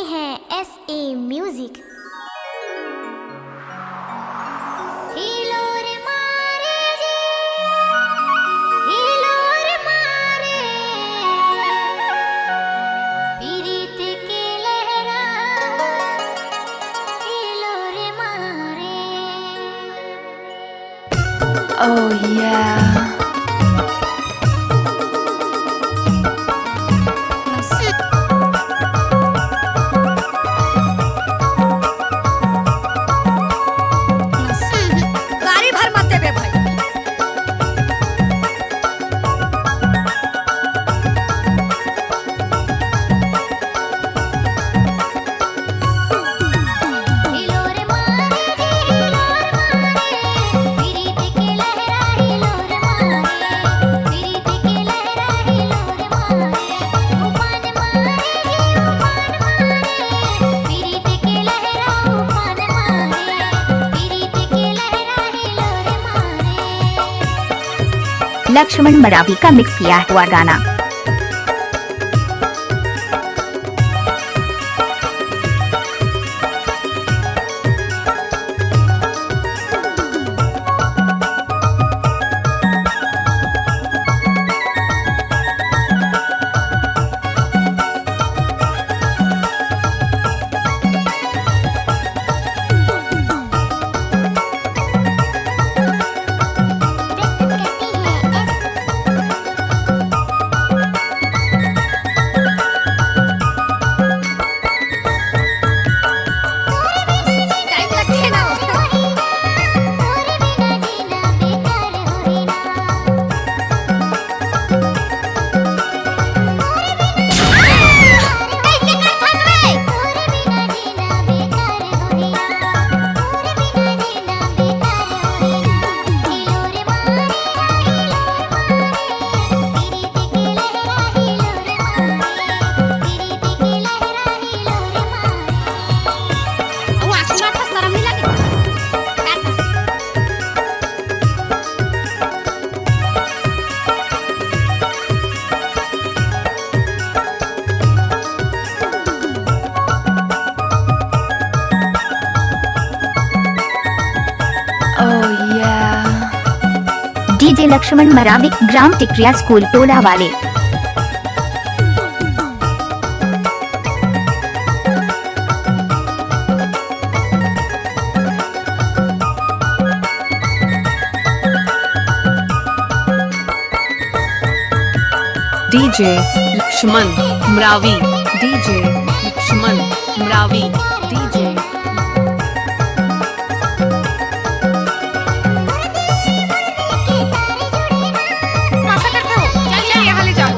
हैं SA music. हिलोर मारे जे, हिलोर मारे, पीरित के लहरा, हिलोर मारे। Oh yeah. गाड़ी भर मत देबे भाई। हिलोर मारे जे, हिलोर मारे, पीरित के लहरा, हिलोर मारे, पीरित के लहरा, हिलोर मारे। उफान मारे जे, उफान मारे, पीरित के लहरा, उफान मारे, पीरित के लहरा, हिलोर मारे। लक्ष्मण मरावी का मिक्स किया हुआ गाना। टाइम लगते ना। तोरे बिना जीना बेकार होई ना। कैसे कर फंसवे? तोरे बिना जीना बेकार होई ना। तोरे बिना जीना बेकार होई ना। हिलोर मारे, हिलोर मारे, पीरित के लहरा, हिलोर मारे, पीरित के लहरा, हिलोर मारे। वो आसमान पर शर्म नहीं लगे? Oh yeah. DJ Laxman Maravi, ग्राम टिकरिया स्कूल टोला वाले। DJ Lakshman Mravi, DJ Lakshman Mravi, DJ कैसा करते हो? चल यहाँ ले जाओ।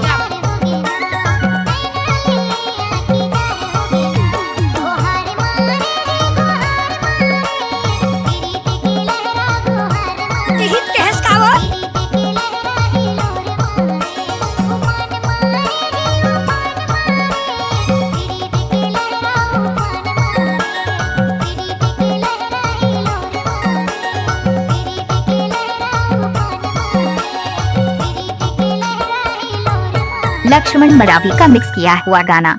हित के हंस का वो? लक्ष्मण मरावी का मिक्स किया हुआ गाना।